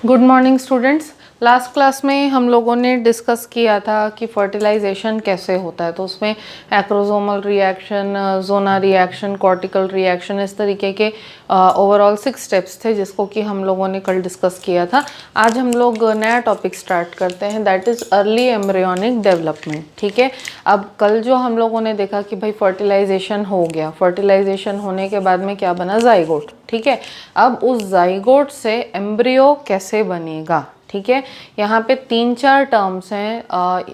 Good morning students. Last class में हम लोगों ने डिस्कस किया था कि फर्टिलाइजेशन कैसे होता है, तो उसमें एक्रोसोमल रिएक्शन, जोना रिएक्शन, कॉर्टिकल रिएक्शन, इस तरीके के ओवरऑल 6 स्टेप्स थे जिसको कि हम लोगों ने कल डिस्कस किया था। आज हम लोग नया टॉपिक स्टार्ट करते हैं, that is early embryonic development. ठीक है, अब कल जो हम लोगों ने देखा कि भाई फर्टिलाइजेशन हो गया, फर्टिलाइजेशन होने के बाद में क्या बना, जाइगोट। ठीक है, अब उस जाइगोट से एम्ब्रियो कैसे बनेगा। ठीक है, यहाँ पे 3-4 टर्म्स हैं,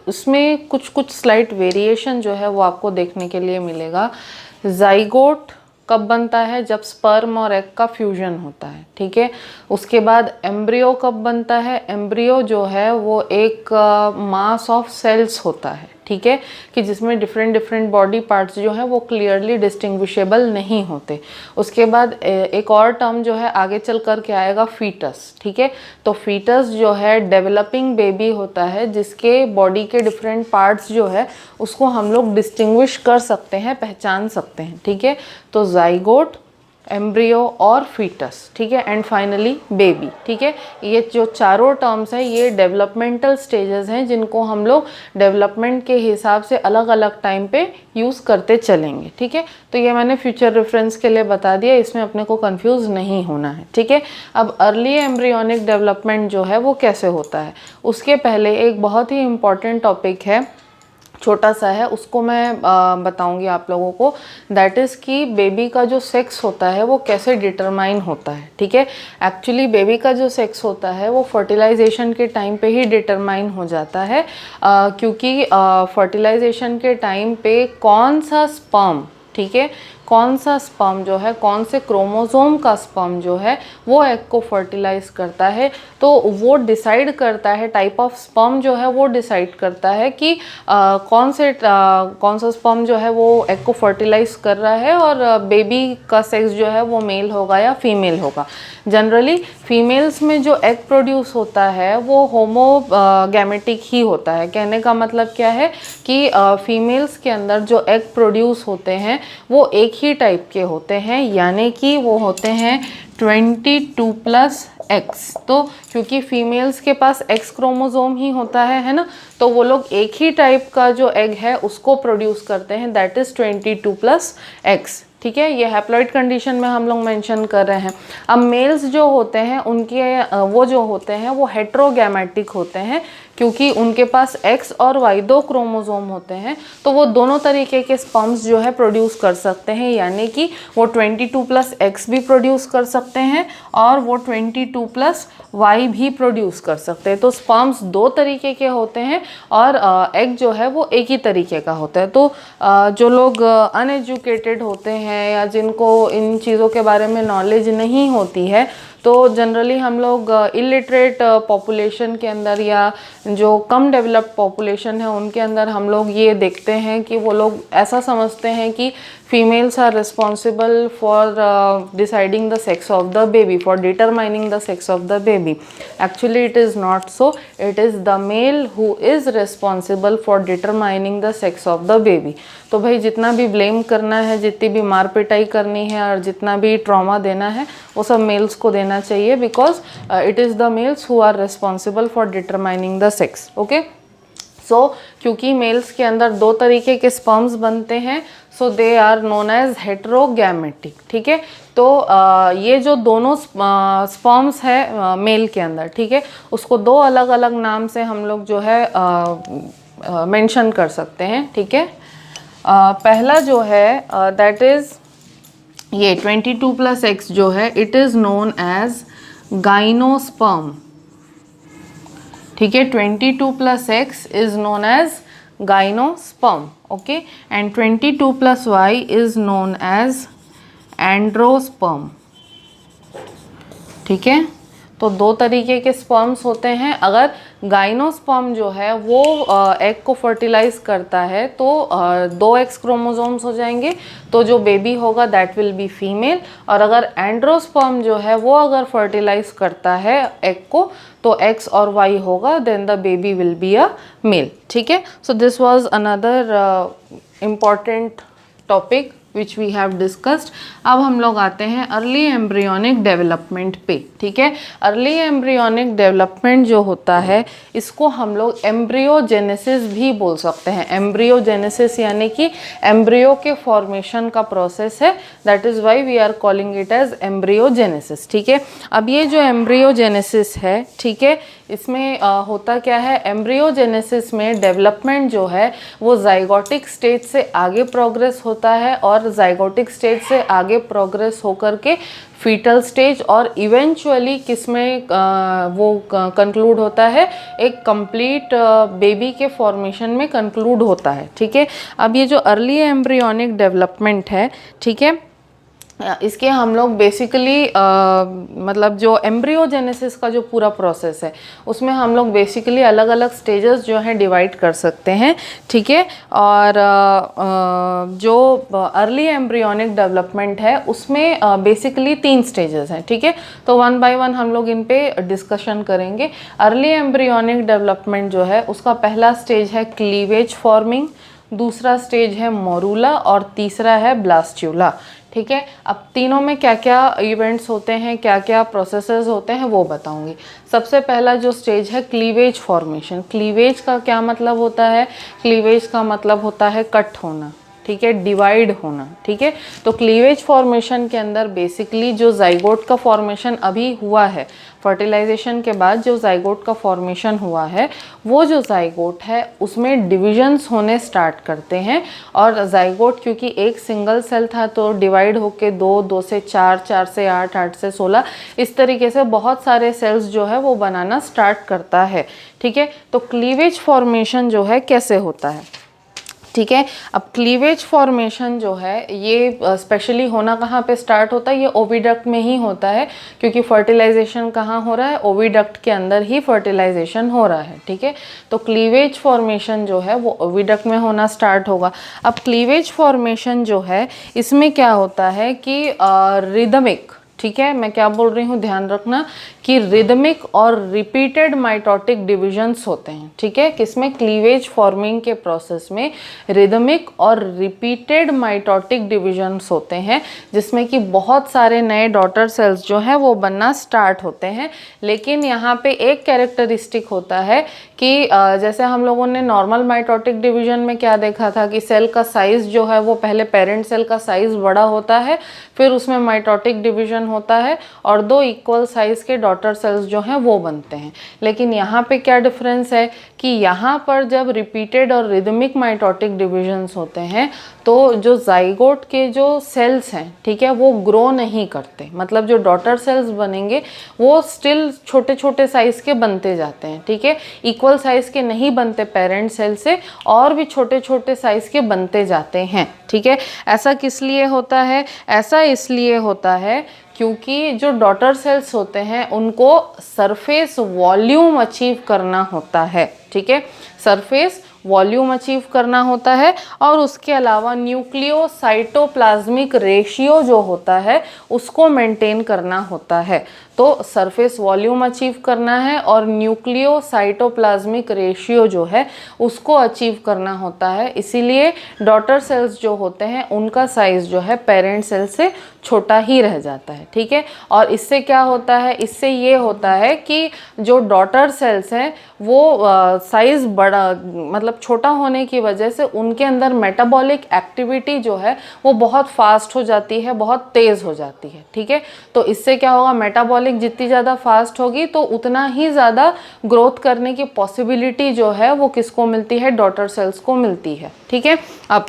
उसमें कुछ कुछ स्लाइट वेरिएशन जो है वो आपको देखने के लिए मिलेगा। जाइगोट कब बनता है, जब स्पर्म और एग का फ्यूजन होता है। ठीक है, उसके बाद एम्ब्रियो कब बनता है, एम्ब्रियो जो है वो एक मास ऑफ सेल्स होता है। ठीक है, कि जिसमें डिफरेंट डिफरेंट बॉडी पार्ट्स जो हैं वो क्लियरली डिस्टिंग्विशेबल नहीं होते। उसके बाद एक और टर्म जो है आगे चल कर के आएगा, फीटस। ठीक है, तो फीटस जो है डेवलपिंग बेबी होता है जिसके बॉडी के डिफरेंट पार्ट्स जो है उसको हम लोग डिस्टिंग्विश कर सकते हैं, पहचान सकते हैं। ठीक है, तो जाइगोट, एम्ब्रियो और फीटस, ठीक है, एंड फाइनली बेबी। ठीक है, ये जो चारों टर्म्स हैं ये डेवलपमेंटल स्टेजेस हैं जिनको हम लोग डेवलपमेंट के हिसाब से अलग अलग टाइम पे यूज़ करते चलेंगे। ठीक है, तो ये मैंने फ्यूचर रेफरेंस के लिए बता दिया, इसमें अपने को कंफ्यूज नहीं होना है। ठीक है, अब अर्ली एम्ब्रियोनिक डेवलपमेंट जो है वो कैसे होता है, उसके पहले एक बहुत ही इम्पॉर्टेंट टॉपिक है, छोटा सा है, उसको मैं बताऊंगी आप लोगों को। दैट इज़ कि बेबी का जो सेक्स होता है वो कैसे डिटरमाइन होता है। ठीक है, एक्चुअली बेबी का जो सेक्स होता है वो फर्टिलाइजेशन के टाइम पे ही डिटरमाइन हो जाता है, क्योंकि फर्टिलाइजेशन के टाइम पे कौन सा स्पर्म, ठीक है, कौन सा स्पर्म जो है, कौन से क्रोमोसोम का स्पर्म जो है वो एग को फर्टिलाइज करता है, तो वो डिसाइड करता है, टाइप ऑफ स्पर्म जो है वो डिसाइड करता है कि कौन सा स्पर्म जो है वो एग को फर्टिलाइज कर रहा है और बेबी का सेक्स जो है वो मेल होगा या फीमेल होगा। जनरली फीमेल्स में जो एग प्रोड्यूस होता है वो होमोगैमेटिक ही होता है। कहने का मतलब क्या है कि फीमेल्स के अंदर जो एग प्रोड्यूस होते हैं वो एक ही टाइप के होते हैं, यानी कि वो होते हैं 22+X। तो क्योंकि फीमेल्स के पास X क्रोमोसोम ही होता है ना, तो वो लोग एक ही टाइप का जो एग है उसको प्रोड्यूस करते हैं, दैट इज़ 22+X। ठीक है, ये हैप्लॉइड कंडीशन में हम लोग मेंशन कर रहे हैं। अब मेल्स जो होते हैं उनके वो जो होते हैं वो हेट्रोगैमेटिक होते हैं, क्योंकि उनके पास X और Y 2 क्रोमोसोम होते हैं, तो वो दोनों तरीके के स्पर्म्स जो है प्रोड्यूस कर सकते हैं, यानी कि वो 22+X भी प्रोड्यूस कर सकते हैं और वो 22+Y भी प्रोड्यूस कर सकते हैं। तो स्पर्म्स 2 तरीके के होते हैं और एग जो है वो एक ही तरीके का होता है। तो जो लोग अनएजुकेटेड होते हैं या जिनको इन चीज़ों के बारे में नॉलेज नहीं होती है, तो जनरली हम लोग इलिटरेट पॉपुलेशन के अंदर या जो कम डेवलप्ड पॉपुलेशन है उनके अंदर हम लोग ये देखते हैं कि वो लोग ऐसा समझते हैं कि females are responsible for deciding the sex of the baby, for determining the sex of the baby. Actually it is not so, it is the male who is responsible for determining the sex of the baby. तो भाई जितना भी blame करना है, जितनी भी मार पिटाई करनी है और जितना भी ट्रॉमा देना है वो सब मेल्स को देना चाहिए, because it is the males who are responsible for determining the sex. Okay, so क्योंकि मेल्स के अंदर 2 तरीके के स्पर्म्स बनते हैं, सो दे आर नोन एज हेट्रोगैमेटिक। ठीक है, तो ये जो दोनों स्पर्म्स है मेल के अंदर, ठीक है, उसको 2 अलग अलग नाम से हम लोग जो है मेंशन कर सकते हैं। ठीक है, पहला जो है दैट इज़ ये 22+X जो है, it is known as gynosperm. ठीक है, 22+X is known as gynosperm. Okay, and 22+Y is known as androsperm. ठीक है, तो 2 तरीके के स्पर्म्स होते हैं। अगर गाइनोस्पर्म जो है वो एग को फर्टिलाइज करता है तो 2X क्रोमोसोम्स हो जाएंगे, तो जो बेबी होगा दैट विल बी फीमेल। और अगर एंड्रोस्पर्म जो है वो अगर फर्टिलाइज करता है एग को तो X और Y होगा, then the baby will be a male. ठीक है, so this was another important topic which we have discussed. अब हम लोग आते हैं अर्ली एम्ब्रियोनिक डेवलपमेंट पे, ठीक है। अर्ली एम्ब्रियोनिक डेवलपमेंट जो होता है इसको हम लोग एम्ब्रियोजेनेसिस भी बोल सकते हैं। एम्ब्रियोजेनेसिस यानी कि एम्ब्रियो के फॉर्मेशन का प्रोसेस है, that is why we are calling it as embryogenesis, ठीक है। अब ये जो एम्ब्रियोजेनेसिस है, ठीक है, इसमें होता क्या है, एम्ब्रियोजेनेसिस में डेवलपमेंट जो है वो जाइगोटिक स्टेज से आगे प्रोग्रेस होता है और जाइगोटिक स्टेज से आगे प्रोग्रेस होकर के फीटल स्टेज और इवेंचुअली किसमें वो कंक्लूड होता है, एक कंप्लीट बेबी के फॉर्मेशन में कंक्लूड होता है, ठीक है। अब ये जो अर्ली एम्ब्रियोनिक डेवलपमेंट है, ठीक है, इसके हम लोग बेसिकली मतलब जो एम्ब्रियोजेनेसिस का जो पूरा प्रोसेस है उसमें हम लोग बेसिकली अलग अलग स्टेजेस जो हैं डिवाइड कर सकते हैं, ठीक है। और जो अर्ली एम्ब्रियोनिक डेवलपमेंट है उसमें बेसिकली 3 स्टेजेस हैं, ठीक है। तो वन बाय वन हम लोग इन पे डिस्कशन करेंगे। अर्ली एम्ब्रियोनिक डेवलपमेंट जो है उसका पहला स्टेज है क्लीवेज फॉर्मिंग, दूसरा स्टेज है मोरूला और तीसरा है ब्लास्ट्यूला, ठीक है। अब तीनों में क्या क्या इवेंट्स होते हैं, क्या क्या प्रोसेसेस होते हैं वो बताऊंगी। सबसे पहला जो स्टेज है क्लीवेज फॉर्मेशन। क्लीवेज का क्या मतलब होता है, क्लीवेज का मतलब होता है कट होना, ठीक है, डिवाइड होना, ठीक है। तो क्लीवेज फॉर्मेशन के अंदर बेसिकली जो जाइगोट का फॉर्मेशन अभी हुआ है, फर्टिलाइजेशन के बाद जो जाइगोट का फॉर्मेशन हुआ है, वो जो जाइगोट है उसमें डिविजन्स होने स्टार्ट करते हैं। और जाइगोट क्योंकि एक सिंगल सेल था तो डिवाइड होके 2, 2 से 4, 4 से 8, 8 से 16, इस तरीके से बहुत सारे सेल्स जो है वो बनाना स्टार्ट करता है, ठीक है। तो क्लीवेज फॉर्मेशन जो है कैसे होता है, ठीक है। अब क्लीवेज फॉर्मेशन जो है ये स्पेशली होना कहाँ पे स्टार्ट होता है, ये ओविडक्ट में ही होता है, क्योंकि फर्टिलाइजेशन कहाँ हो रहा है, ओविडक्ट के अंदर ही फर्टिलाइजेशन हो रहा है, ठीक है। तो क्लीवेज फॉर्मेशन जो है वो ओविडक्ट में होना स्टार्ट होगा। अब क्लीवेज फॉर्मेशन जो है इसमें क्या होता है कि रिदमिक, ठीक है, मैं क्या बोल रही हूँ ध्यान रखना कि रिदमिक और रिपीटेड माइटोटिक डिविजन्स होते हैं, ठीक है। किसमें, क्लीवेज फॉर्मिंग के प्रोसेस में रिदमिक और रिपीटेड माइटोटिक डिविजन्स होते हैं, जिसमें कि बहुत सारे नए डॉटर सेल्स जो हैं वो बनना स्टार्ट होते हैं। लेकिन यहाँ पे एक कैरेक्टरिस्टिक होता है कि जैसे हम लोगों ने नॉर्मल माइटोटिक डिवीजन में क्या देखा था कि सेल का साइज़ जो है वो पहले पेरेंट सेल का साइज़ बड़ा होता है, फिर उसमें माइटोटिक डिवीजन होता है और 2 इक्वल साइज़ के डॉटर सेल्स जो हैं वो बनते हैं। लेकिन यहाँ पे क्या डिफरेंस है कि यहाँ पर जब रिपीटेड और रिदमिक माइटोटिक डिविजन्स होते हैं तो जो जाइगोट के जो सेल्स हैं, ठीक है, वो ग्रो नहीं करते, मतलब जो डॉटर सेल्स बनेंगे वो स्टिल छोटे छोटे साइज़ के बनते जाते हैं, ठीक है। इक्वल साइज़ के नहीं बनते पेरेंट सेल से, और भी छोटे छोटे साइज़ के बनते जाते हैं, ठीक है। ऐसा किस लिए होता है, ऐसा इसलिए होता है क्योंकि जो डॉटर सेल्स होते हैं उनको सरफेस वॉल्यूम अचीव करना होता है, ठीक है, सरफेस वॉल्यूम अचीव करना होता है। और उसके अलावा न्यूक्लियोसाइटोप्लाज्मिक रेशियो जो होता है उसको मेंटेन करना होता है। तो सरफेस वॉल्यूम अचीव करना है और न्यूक्लियोसाइटोप्लाज्मिक रेशियो जो है उसको अचीव करना होता है। इसीलिए डॉटर सेल्स जो होते हैं उनका साइज़ जो है पेरेंट सेल से छोटा ही रह जाता है, ठीक है। और इससे क्या होता है, इससे ये होता है कि जो डॉटर सेल्स हैं वो साइज़ बड़ा मतलब छोटा होने की वजह से उनके अंदर मेटाबॉलिक एक्टिविटी जो है वो बहुत फास्ट हो जाती है, बहुत तेज़ हो जाती है, ठीक है। तो इससे क्या होगा, मेटाबॉलिक जितनी ज़्यादा फास्ट होगी तो उतना ही ज़्यादा ग्रोथ करने की पॉसिबिलिटी जो है वो किसको मिलती है, डॉटर सेल्स को मिलती है, ठीक है। अब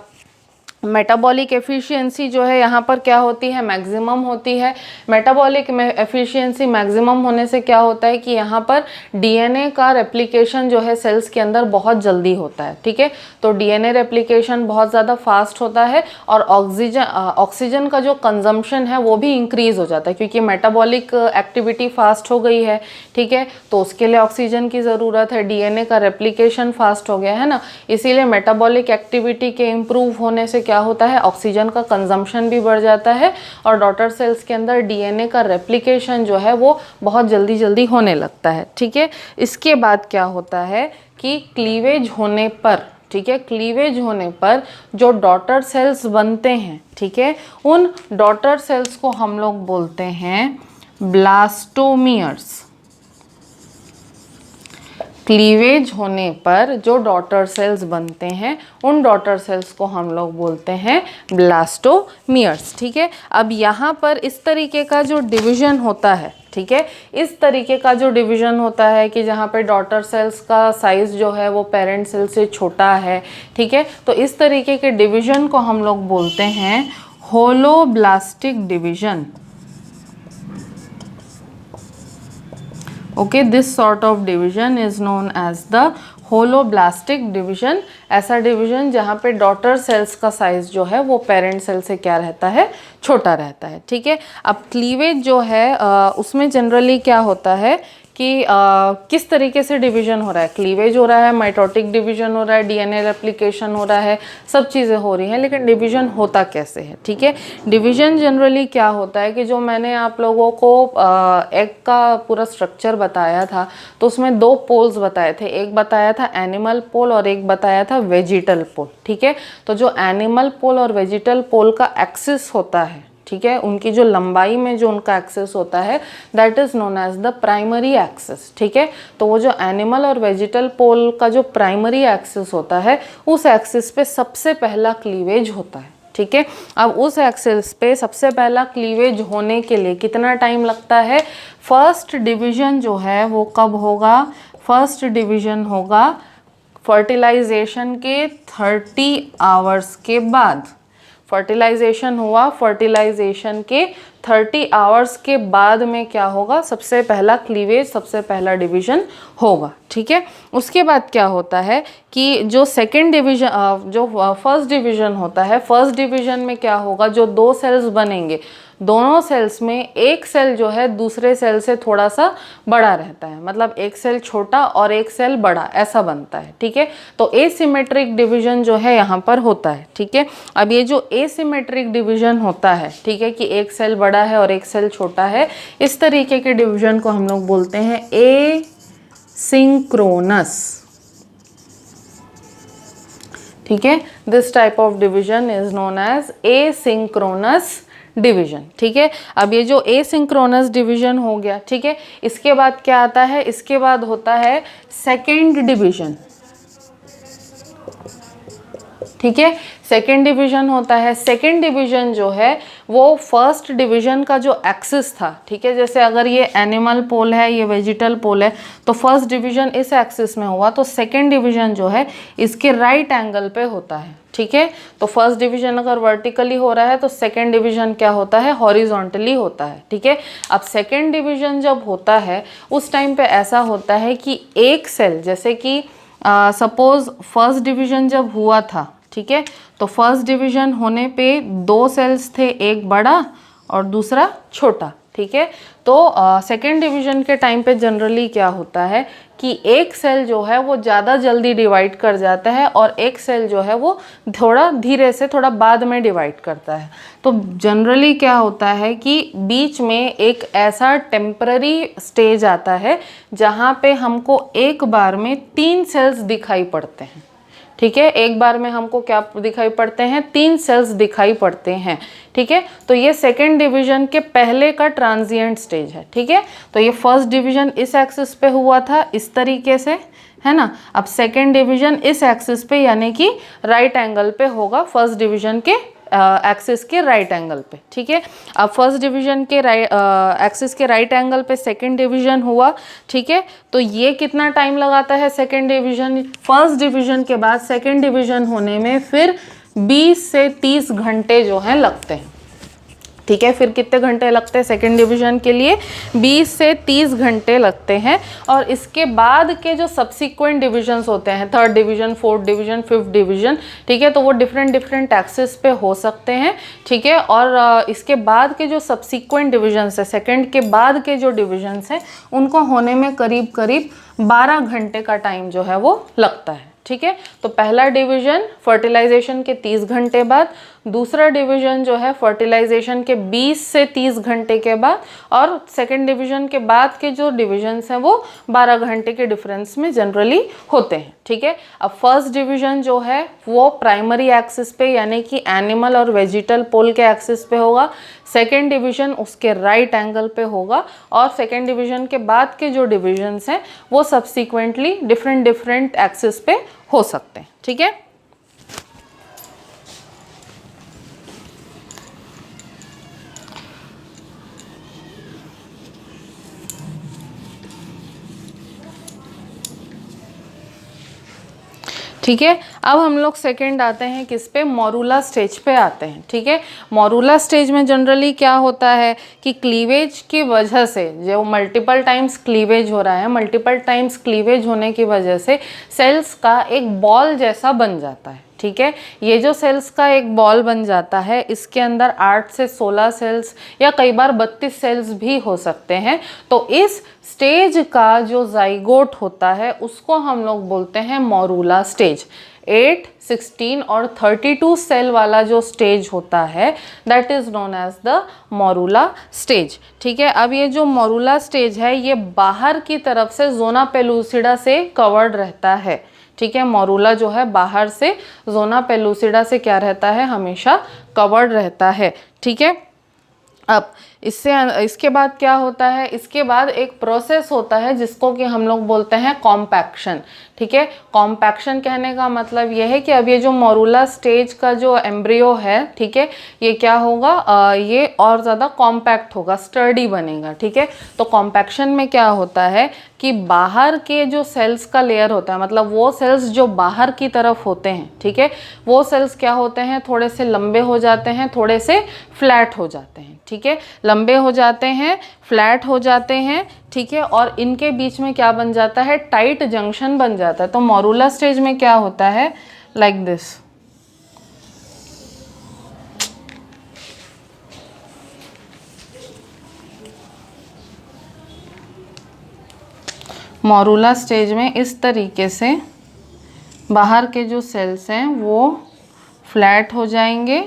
मेटाबॉलिक एफिशिएंसी जो है यहाँ पर क्या होती है, मैक्सिमम होती है। मेटाबॉलिक एफिशिएंसी मैक्सिमम होने से क्या होता है कि यहाँ पर डीएनए का रेप्लिकेशन जो है सेल्स के अंदर बहुत जल्दी होता है, ठीक है। तो डीएनए रेप्लिकेशन बहुत ज़्यादा फास्ट होता है और ऑक्सीजन का जो कंजम्पशन है वो भी इंक्रीज़ हो जाता है, क्योंकि मेटाबॉलिक एक्टिविटी फास्ट हो गई है, ठीक है। तो उसके लिए ऑक्सीजन की ज़रूरत है, डीएनए का रेप्लिकेशन फास्ट हो गया है ना, इसीलिए मेटाबॉलिक एक्टिविटी के इम्प्रूव होने से क्या होता है, ऑक्सीजन का कंजम्पशन भी बढ़ जाता है और डॉटर सेल्स के अंदर डीएनए का रेप्लिकेशन जो है वो बहुत जल्दी जल्दी होने लगता है, ठीक है। इसके बाद क्या होता है कि क्लीवेज होने पर, ठीक है, क्लीवेज होने पर जो डॉटर सेल्स बनते हैं, ठीक है, उन डॉटर सेल्स को हम लोग बोलते हैं ब्लास्टोमियर्स। क्लीवेज होने पर जो डॉटर सेल्स बनते हैं उन डॉटर सेल्स को हम लोग बोलते हैं ब्लास्टोमियर्स। ठीक है, अब यहाँ पर इस तरीके का जो डिवीजन होता है, ठीक है, इस तरीके का जो डिवीजन होता है कि जहाँ पे डॉटर सेल्स का साइज जो है वो पेरेंट सेल से छोटा है, ठीक है, तो इस तरीके के डिवीजन को हम लोग बोलते हैं holoblastic division. Okay, this sort of division is known as the holoblastic division। ऐसा डिवीजन जहाँ पे डॉटर सेल्स का साइज जो है वो पेरेंट सेल से क्या रहता है, छोटा रहता है। ठीक है, अब क्लीवेज जो है उसमें जनरली क्या होता है कि किस तरीके से डिवीजन हो रहा है, क्लीवेज हो रहा है, माइटोटिक डिवीजन हो रहा है, डीएनए रेप्लिकेशन हो रहा है, सब चीज़ें हो रही हैं, लेकिन डिवीजन होता कैसे है। ठीक है, डिवीजन जनरली क्या होता है कि जो मैंने आप लोगों को एग का पूरा स्ट्रक्चर बताया था तो उसमें दो पोल्स बताए थे, एक बताया था एनिमल पोल और एक बताया था वेजिटल पोल। ठीक है, तो जो एनिमल पोल और वेजिटल पोल का एक्सिस होता है, ठीक है, उनकी जो लंबाई में जो उनका एक्सिस होता है that is known as the primary axis. ठीक है, तो वो जो एनिमल और वेजिटल पोल का जो प्राइमरी एक्सिस होता है उस एक्सिस पे सबसे पहला क्लीवेज होता है। ठीक है, अब उस एक्सिस पे सबसे पहला क्लीवेज होने के लिए कितना टाइम लगता है, फर्स्ट डिवीजन जो है वो कब होगा, फर्स्ट डिवीजन होगा फर्टिलाइजेशन के 30 आवर्स के बाद। फर्टिलाइजेशन हुआ, फर्टिलाइजेशन के 30 आवर्स के बाद में क्या होगा, सबसे पहला क्लीवेज, सबसे पहला डिवीजन होगा। ठीक है, उसके बाद क्या होता है कि जो सेकेंड डिवीजन, जो फर्स्ट डिवीजन होता है, फर्स्ट डिवीजन में क्या होगा, जो दो सेल्स बनेंगे, दोनों सेल्स में एक सेल जो है दूसरे सेल से थोड़ा सा बड़ा रहता है, मतलब एक सेल छोटा और एक सेल बड़ा, ऐसा बनता है। ठीक है, तो एसिमेट्रिक डिवीजन जो है यहाँ पर होता है। ठीक है, अब ये जो एसिमेट्रिक डिवीजन होता है, ठीक है, कि एक सेल बड़ा है और एक सेल छोटा है, इस तरीके के डिवीजन को हम लोग बोलते हैं एसिंक्रोनस। ठीक है, this type of division is known as asynchronous division. ठीक है, अब ये जो एसिंक्रोनस डिवीजन हो गया, ठीक है, इसके बाद क्या आता है, इसके बाद होता है सेकेंड डिवीजन। ठीक है, सेकेंड डिवीजन होता है। सेकेंड डिवीजन जो है वो फर्स्ट डिवीजन का जो एक्सिस था, ठीक है, जैसे अगर ये एनिमल पोल है, ये वेजिटल पोल है, तो फर्स्ट डिवीजन इस एक्सिस में हुआ, तो सेकेंड डिवीजन जो है इसके राइट एंगल पे होता है। ठीक है, तो फर्स्ट डिवीजन अगर वर्टिकली हो रहा है तो सेकेंड डिवीजन क्या होता है, हॉरिजॉन्टली होता है। ठीक है, अब सेकेंड डिवीजन जब होता है उस टाइम पे ऐसा होता है कि एक सेल, जैसे कि सपोज फर्स्ट डिवीजन जब हुआ था, ठीक है, तो फर्स्ट डिवीजन होने पे दो सेल्स थे, एक बड़ा और दूसरा छोटा। ठीक है, तो सेकेंड डिवीजन के टाइम पे जनरली क्या होता है कि एक सेल जो है वो ज़्यादा जल्दी डिवाइड कर जाता है और एक सेल जो है वो थोड़ा धीरे से, थोड़ा बाद में डिवाइड करता है। तो जनरली क्या होता है कि बीच में एक ऐसा टेम्पररी स्टेज आता है जहाँ पे हमको एक बार में 3 सेल्स दिखाई पड़ते हैं। ठीक है, एक बार में हमको क्या दिखाई पड़ते हैं, 3 सेल्स दिखाई पड़ते हैं। ठीक है, तो ये सेकेंड डिवीजन के पहले का ट्रांजिएंट स्टेज है। ठीक है, तो ये फर्स्ट डिवीजन इस एक्सिस पे हुआ था इस तरीके से, है ना, अब सेकेंड डिवीजन इस एक्सिस पे यानी कि राइट एंगल पे होगा, फर्स्ट डिवीजन के एक्सिस के राइट एंगल पे। ठीक है, अब फर्स्ट डिवीजन के एक्सिस के राइट एंगल पे सेकंड डिवीजन हुआ। ठीक है, तो ये कितना टाइम लगाता है सेकंड डिवीजन, फर्स्ट डिवीजन के बाद सेकंड डिवीजन होने में फिर 20 से 30 घंटे जो हैं लगते हैं। ठीक है, फिर कितने घंटे लगते हैं सेकेंड डिवीजन के लिए, 20 से 30 घंटे लगते हैं। और इसके बाद के जो सब्सिक्वेंट डिविजन्स होते हैं, third division, fourth division, fifth division, ठीक है, तो वो डिफरेंट डिफरेंट एक्सिस पे हो सकते हैं। ठीक है, और इसके बाद के जो सब्सिक्वेंट डिविजन्स है, सेकेंड के बाद के जो डिविजन्स हैं, उनको होने में करीब करीब 12 घंटे का टाइम जो है वो लगता है। ठीक है, तो पहला डिवीजन फर्टिलाइजेशन के 30 घंटे बाद, दूसरा डिवीजन जो है फर्टिलाइजेशन के 20 से 30 घंटे के बाद, और सेकेंड डिवीजन के बाद के जो डिविजन्स हैं वो 12 घंटे के डिफरेंस में जनरली होते हैं, ठीक है। अब फर्स्ट डिवीजन जो है वो प्राइमरी एक्सिस पे यानी कि एनिमल और वेजिटल पोल के एक्सिस पे होगा, सेकेंड डिवीजन उसके राइट एंगल पे होगा, और सेकेंड डिवीजन के बाद के जो डिविजन्स हैं वो सब्सिक्वेंटली डिफरेंट एक्सिस पे हो सकते हैं, ठीक है। ठीक है, अब हम लोग सेकेंड आते हैं किस पे, मोरूला स्टेज पे आते हैं, ठीक है। मोरूला स्टेज में जनरली क्या होता है कि क्लीवेज की वजह से, जो मल्टीपल टाइम्स क्लीवेज हो रहा है, मल्टीपल टाइम्स क्लीवेज होने की वजह से सेल्स का एक बॉल जैसा बन जाता है, ठीक है। ये जो सेल्स का एक बॉल बन जाता है, इसके अंदर 8 से 16 सेल्स या कई बार 32 सेल्स भी हो सकते हैं। तो इस स्टेज का जो जाइगोट होता है उसको हम लोग बोलते हैं मोरूला स्टेज। 8, 16 और 32 सेल वाला जो स्टेज होता है that is known as the morula stage, ठीक है। अब ये जो मोरूला स्टेज है ये बाहर की तरफ से जोना पेलुसिडा से कवर्ड रहता है, ठीक है। मोरूला जो है बाहर से जोना पेलुसिडा से क्या रहता है, हमेशा कवर्ड रहता है, ठीक है। अब इसके बाद क्या होता है, इसके बाद एक प्रोसेस होता है जिसको कि हम लोग बोलते हैं कॉम्पैक्शन, ठीक है। कॉम्पैक्शन कहने का मतलब यह है कि अब ये जो मोरूला स्टेज का जो एम्ब्रियो है, ठीक है, ये क्या होगा, ये और ज़्यादा कॉम्पैक्ट होगा, स्टर्डी बनेगा, ठीक है। तो कॉम्पैक्शन में क्या होता है कि बाहर के जो सेल्स का लेयर होता है, मतलब वो सेल्स जो बाहर की तरफ होते हैं, ठीक है, वो सेल्स क्या होते हैं, थोड़े से लंबे हो जाते हैं, थोड़े से फ्लैट हो जाते हैं, ठीक है। लंबे हो जाते हैं, फ्लैट हो जाते हैं, ठीक है, और इनके बीच में क्या बन जाता है, टाइट जंक्शन बन जाता है। तो मोरूला स्टेज में क्या होता है, लाइक दिस, मोरूला स्टेज में इस तरीके से बाहर के जो सेल्स हैं वो फ्लैट हो जाएंगे,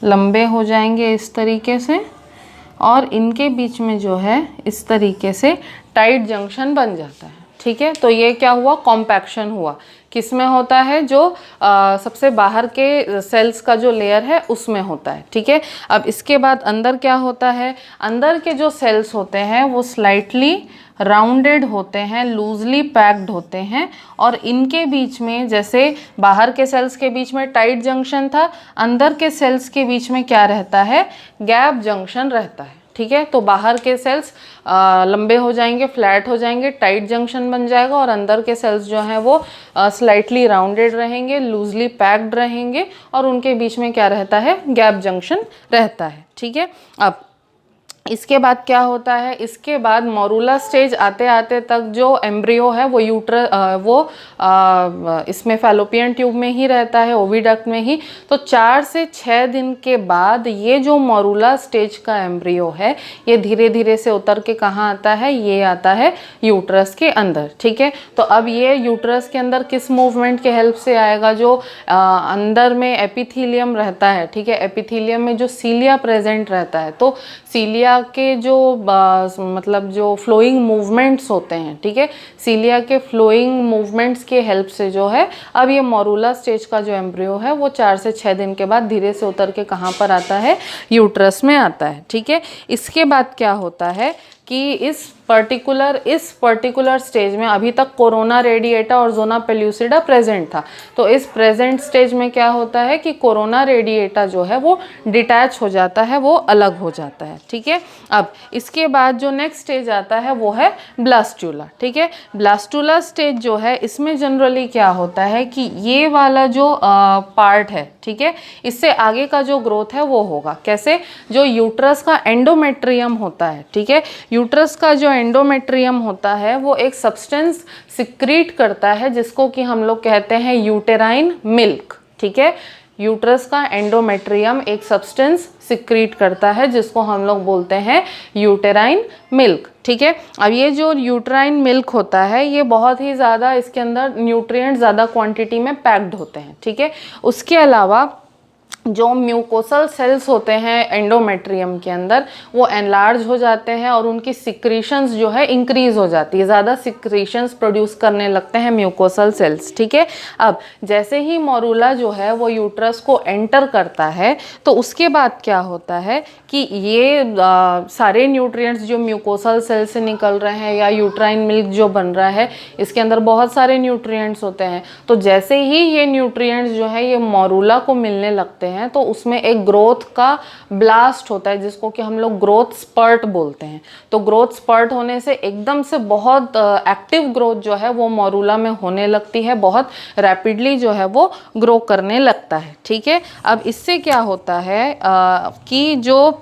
लंबे हो जाएंगे इस तरीके से, और इनके बीच में जो है इस तरीके से टाइट जंक्शन बन जाता है, ठीक है। तो ये क्या हुआ, कॉम्पैक्शन हुआ। किस में होता है, जो सबसे बाहर के सेल्स का जो लेयर है उसमें होता है, ठीक है। अब इसके बाद अंदर क्या होता है, अंदर के जो सेल्स होते हैं वो स्लाइटली राउंडेड होते हैं, लूजली पैक्ड होते हैं, और इनके बीच में जैसे बाहर के सेल्स के बीच में टाइट जंक्शन था, अंदर के सेल्स के बीच में क्या रहता है, गैप जंक्शन रहता है, ठीक है। तो बाहर के सेल्स लंबे हो जाएंगे, फ्लैट हो जाएंगे, टाइट जंक्शन बन जाएगा, और अंदर के सेल्स जो हैं वो स्लाइटली राउंडेड रहेंगे, लूजली पैक्ड रहेंगे, और उनके बीच में क्या रहता है, गैप जंक्शन रहता है, ठीक है। अब इसके बाद क्या होता है, इसके बाद मोरूला स्टेज आते आते तक जो एम्ब्रियो है वो इसमें फैलोपियन ट्यूब में ही रहता है, ओविडक्ट में ही। तो 4 से 6 दिन के बाद ये जो मोरूला स्टेज का एम्ब्रियो है ये धीरे धीरे से उतर के कहाँ आता है, ये आता है यूट्रस के अंदर, ठीक है। तो अब ये यूट्रस के अंदर किस मूवमेंट के हेल्प से आएगा, जो अंदर में एपिथीलियम रहता है, ठीक है, एपिथीलियम में जो सीलिया प्रेजेंट रहता है, तो सीलिया के जो मतलब जो फ्लोइंग मूवमेंट्स होते हैं, ठीक है, सीलिया के फ्लोइंग मूवमेंट्स के हेल्प से जो है अब ये मोरूला स्टेज का जो एम्ब्रियो है वो 4 से 6 दिन के बाद धीरे से उतर के कहाँ पर आता है, यूट्रस में आता है, ठीक है। इसके बाद क्या होता है कि इस पर्टिकुलर स्टेज में अभी तक कोरोना रेडिएटा और जोना पेल्यूसिडा प्रेजेंट था। तो इस प्रेजेंट स्टेज में क्या होता है कि कोरोना रेडिएटा जो है वो डिटैच हो जाता है, वो अलग हो जाता है, ठीक है। अब इसके बाद जो नेक्स्ट स्टेज आता है वो है ब्लास्टुला, ठीक है। ब्लास्टुला स्टेज जो है इसमें जनरली क्या होता है कि ये वाला जो पार्ट है, ठीक है, इससे आगे का जो ग्रोथ है वो होगा कैसे, जो यूट्रस का एंडोमेट्रियम होता है, ठीक है, यूट्रस का जो एंडोमेट्रियम होता है वो एक सब्सटेंस सिक्रीट करता है जिसको कि हम लोग कहते हैं यूटेराइन मिल्क, ठीक है। यूट्रस का एंडोमेट्रियम एक सब्सटेंस सिक्रीट करता है जिसको हम लोग बोलते हैं यूटेराइन मिल्क। ठीक है, अब ये जो यूटेराइन मिल्क होता है ये बहुत ही ज़्यादा, इसके अंदर न्यूट्रिएंट ज़्यादा क्वांटिटी में पैक्ड होते हैं। ठीक है, उसके अलावा जो म्यूकोसल सेल्स होते हैं एंडोमेट्रियम के अंदर वो एनलार्ज हो जाते हैं और उनकी सिक्रीशंस जो है इंक्रीज हो जाती है, ज़्यादा सिक्रीशंस प्रोड्यूस करने लगते हैं म्यूकोसल सेल्स। ठीक है, अब जैसे ही मोरूला जो है वो यूट्रस को एंटर करता है तो उसके बाद क्या होता है कि ये सारे न्यूट्रिएंट्स जो म्यूकोसल सेल से निकल रहे हैं या यूट्राइन मिल्क जो बन रहा है इसके अंदर बहुत सारे न्यूट्रिएंट्स होते हैं, तो जैसे ही ये न्यूट्रिएंट्स जो है ये मोरूला को मिलने लगते हैं तो उसमें एक ग्रोथ का ब्लास्ट होता है जिसको कि हम लोग ग्रोथ स्पर्ट बोलते हैं। तो ग्रोथ स्पर्ट होने से एकदम से बहुत एक्टिव ग्रोथ जो है वो मोरूला में होने लगती है, बहुत रैपिडली जो है वो ग्रो करने लगता है। ठीक है, अब इससे क्या होता है कि जो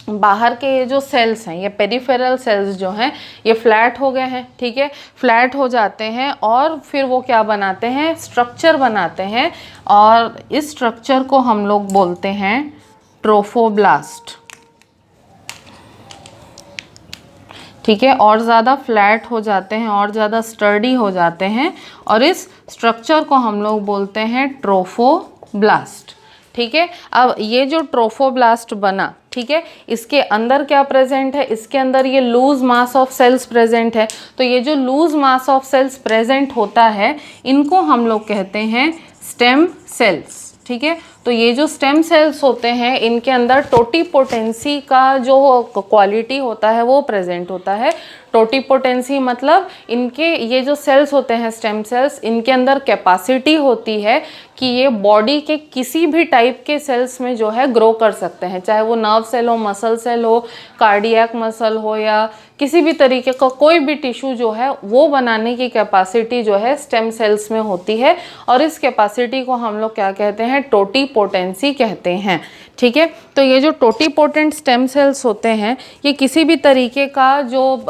बाहर के ये जो सेल्स हैं, ये पेरिफेरल सेल्स जो हैं ये फ्लैट हो गए हैं। ठीक है, फ्लैट हो जाते हैं और फिर वो क्या बनाते हैं, स्ट्रक्चर बनाते हैं और इस स्ट्रक्चर को हम लोग बोलते हैं ट्रोफोब्लास्ट। ठीक है, और ज़्यादा फ्लैट हो जाते हैं और ज़्यादा स्टर्डी हो जाते हैं और इस स्ट्रक्चर को हम लोग बोलते हैं ट्रोफोब्लास्ट। ठीक है, अब ये जो ट्रोफोब्लास्ट बना, ठीक है, इसके अंदर क्या प्रेजेंट है, इसके अंदर ये loose mass of cells present है। तो ये जो loose mass of cells present होता है इनको हम लोग कहते हैं स्टेम सेल्स। ठीक है, तो ये जो स्टेम सेल्स होते हैं इनके अंदर टोटीपोटेंसी का जो क्वालिटी होता है वो प्रेजेंट होता है। टोटीपोटेंसी मतलब इनके ये जो सेल्स होते हैं स्टेम सेल्स, इनके अंदर कैपेसिटी होती है कि ये बॉडी के किसी भी टाइप के सेल्स में जो है ग्रो कर सकते हैं, चाहे वो नर्व सेल हो, मसल सेल हो, कार्डियक मसल हो या किसी भी तरीके का कोई भी टिश्यू जो है वो बनाने की कैपेसिटी जो है स्टेम सेल्स में होती है और इस कैपेसिटी को हम लोग क्या कहते हैं, टोटीपोटेंसी कहते हैं। ठीक है, तो ये जो टोटीपोटेंट स्टेम सेल्स होते हैं ये किसी भी तरीके का जो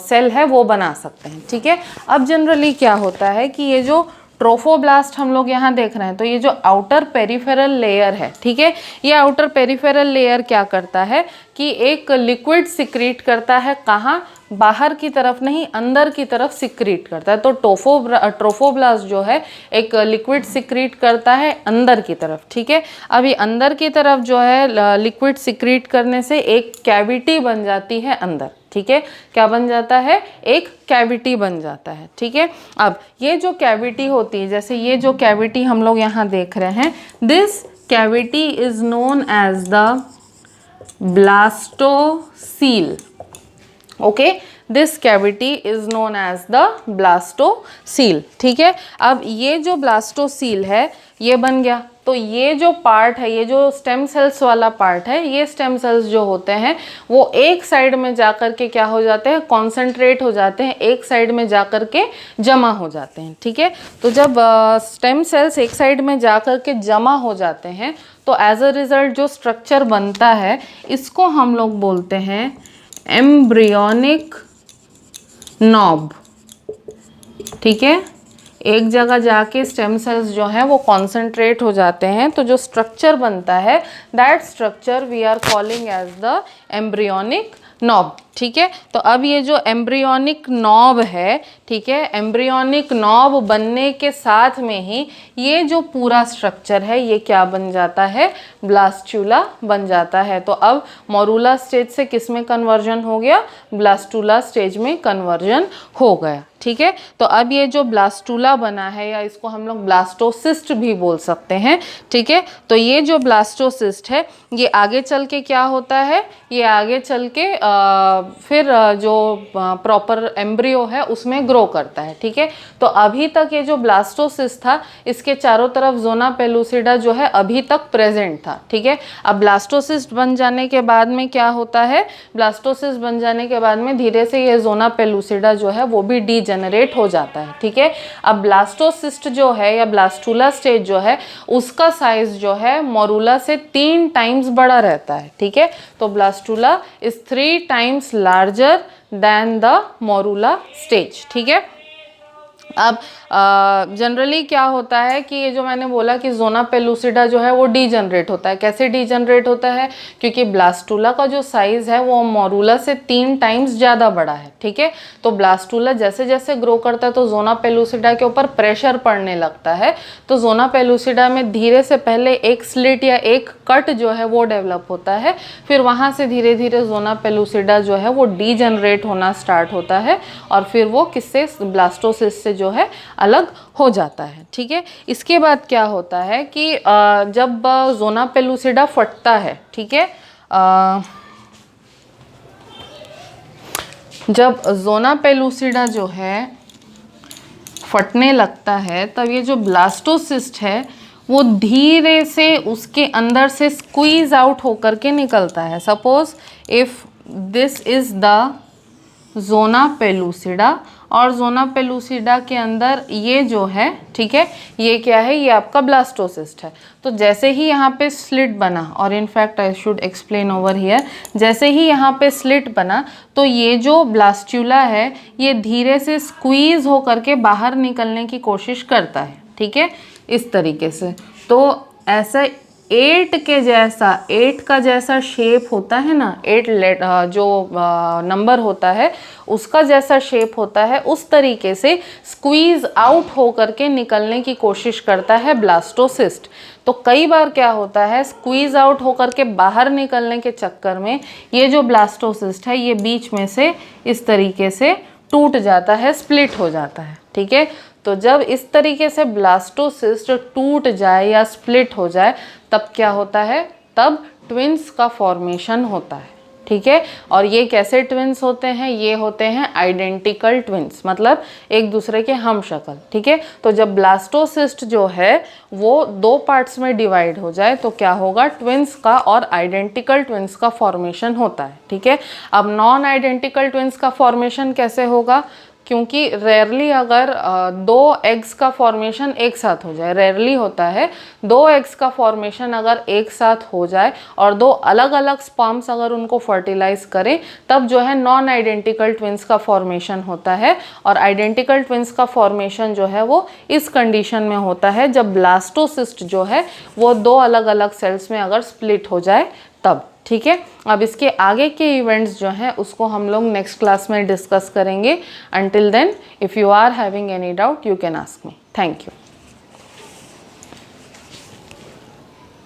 सेल है वो बना सकते हैं। ठीक है, अब जनरली क्या होता है कि ये जो ट्रोफोब्लास्ट हम लोग यहाँ देख रहे हैं तो ये जो आउटर पेरिफेरल लेयर है, ठीक है, ये आउटर पेरिफेरल लेयर क्या करता है कि एक लिक्विड सिक्रीट करता है, कहाँ, बाहर की तरफ नहीं अंदर की तरफ सिक्रीट करता है। तो ट्रोफोब्लास्ट जो है एक लिक्विड सिक्रीट करता है अंदर की तरफ। ठीक है, अभी अंदर की तरफ जो है लिक्विड सिक्रीट करने से एक कैविटी बन जाती है अंदर। ठीक है, क्या बन जाता है, एक कैविटी बन जाता है। ठीक है, अब ये जो कैविटी होती है, जैसे ये जो कैविटी हम लोग यहाँ देख रहे हैं, this cavity is known as the blastocoel. Okay, this cavity is known as the blastocoel. ठीक है, अब ये जो ब्लास्टोसील है ये बन गया, तो ये जो पार्ट है, ये जो स्टेम सेल्स वाला पार्ट है, ये स्टेम सेल्स जो होते हैं वो एक साइड में जाकर के क्या हो जाते हैं, कॉन्सेंट्रेट हो जाते हैं, एक साइड में जाकर के जमा हो जाते हैं। ठीक है, तो जब स्टेम सेल्स एक साइड में जाकर के जमा हो जाते हैं तो एज अ रिजल्ट जो स्ट्रक्चर बनता है इसको हम लोग बोलते हैं एम्ब्रियोनिक नॉब। ठीक है, एक जगह जाके स्टेम सेल्स जो है वो कॉन्सेंट्रेट हो जाते हैं तो जो स्ट्रक्चर बनता है that structure we are calling as the embryonic knob. ठीक है, तो अब ये जो एम्ब्रियोनिक नॉब है, ठीक है, एम्ब्रियोनिक नॉब बनने के साथ में ही ये जो पूरा स्ट्रक्चर है ये क्या बन जाता है, ब्लास्टुला बन जाता है। तो अब मोरूला स्टेज से किस में कन्वर्जन हो गया, ब्लास्टुला स्टेज में कन्वर्जन हो गया। ठीक है, तो अब ये जो ब्लास्टुला बना है या इसको हम लोग ब्लास्टोसिस्ट भी बोल सकते हैं। ठीक है, तो ये जो ब्लास्टोसिस्ट है ये आगे चल के क्या होता है, ये आगे चल के फिर जो प्रॉपर एम्ब्रियो है उसमें ग्रो करता है। ठीक है, तो अभी तक ये जो ब्लास्टोसिस्ट था इसके चारों तरफ जोना पेलुसिडा जो है अभी तक प्रेजेंट था। ठीक है, अब ब्लास्टोसिस्ट बन जाने के बाद में क्या होता है, ब्लास्टोसिस्ट बन जाने के बाद में धीरे से ये जोना पेलुसिडा जो है वो भी डीजेनरेट हो जाता है। ठीक है, अब ब्लास्टोसिस्ट जो है या ब्लास्टुला स्टेज जो है उसका साइज जो है मोरूला से 3 टाइम्स बड़ा रहता है। ठीक है, तो blastula is 3 times larger than the morula stage. ठीक है, अब जनरली क्या होता है कि ये जो मैंने बोला कि जोना पेलुसिडा जो है वो डीजनरेट होता है। कैसे डीजनरेट होता है? क्योंकि ब्लास्टूला का जो साइज़ है वो मोरूला से 3 टाइम्स ज़्यादा बड़ा है, ठीक है। तो ब्लास्टूला जैसे जैसे ग्रो करता है तो जोना पेलुसिडा के ऊपर प्रेशर पड़ने लगता है। तो जोना पेलुसिडा में धीरे से पहले एक स्लिट या एक कट जो है वो डेवलप होता है, फिर वहाँ से धीरे धीरे जोना पेलुसिडा जो है वो डीजनरेट होना स्टार्ट होता है और फिर वो किससे, ब्लास्टोसिस्ट से जो है अलग हो जाता है, ठीक है। इसके बाद क्या होता है कि जब जोना पेलुसिडा फटता है, ठीक है, जब जोना पेलुसिडा जो है फटने लगता है तब ये जो ब्लास्टोसिस्ट है वो धीरे से उसके अंदर से स्क्वीज आउट होकर के निकलता है। Suppose if this is the zona pellucida और जोना पेलुसिडा के अंदर ये जो है, ठीक है, ये क्या है, ये आपका ब्लास्टोसिस्ट है। तो जैसे ही यहाँ पे स्लिट बना, और in fact I should explain over here, जैसे ही यहाँ पे स्लिट बना तो ये जो ब्लास्टूला है ये धीरे से स्क्वीज हो करके बाहर निकलने की कोशिश करता है, ठीक है, इस तरीके से। तो ऐसा 8 के जैसा, 8 का जैसा शेप होता है ना, 8 जो नंबर होता है उसका जैसा शेप होता है, उस तरीके से स्क्वीज आउट हो करके निकलने की कोशिश करता है ब्लास्टोसिस्ट। तो कई बार क्या होता है, स्क्वीज आउट हो करके बाहर निकलने के चक्कर में ये जो ब्लास्टोसिस्ट है ये बीच में से इस तरीके से टूट जाता है, स्प्लिट हो जाता है, ठीक है। तो जब इस तरीके से ब्लास्टोसिस्ट टूट जाए या स्प्लिट हो जाए तब क्या होता है, तब ट्विंस का फॉर्मेशन होता है, ठीक है। और ये कैसे ट्विंस होते हैं, ये होते हैं आइडेंटिकल ट्विंस, मतलब एक दूसरे के हम शक्ल, ठीक है। तो जब ब्लास्टोसिस्ट जो है वो 2 पार्ट्स में डिवाइड हो जाए तो क्या होगा, ट्विंस का और आइडेंटिकल ट्विंस का फॉर्मेशन होता है, ठीक है। अब नॉन आइडेंटिकल ट्विंस का फॉर्मेशन कैसे होगा, क्योंकि रेयरली अगर 2 एग्स का फॉर्मेशन एक साथ हो जाए, रेयरली होता है 2 एग्स का फॉर्मेशन अगर एक साथ हो जाए और 2 अलग अलग स्पर्म्स अगर उनको फर्टिलाइज करें तब जो है नॉन आइडेंटिकल ट्विंस का फॉर्मेशन होता है। और आइडेंटिकल ट्विंस का फॉर्मेशन जो है वो इस कंडीशन में होता है जब ब्लास्टोसिस्ट जो है वो 2 अलग अलग सेल्स में अगर स्प्लिट हो जाए तब, ठीक है। अब इसके आगे के इवेंट्स जो हैं उसको हम लोग नेक्स्ट क्लास में डिस्कस करेंगे। Until then if you are having any doubt you can ask me. Thank you.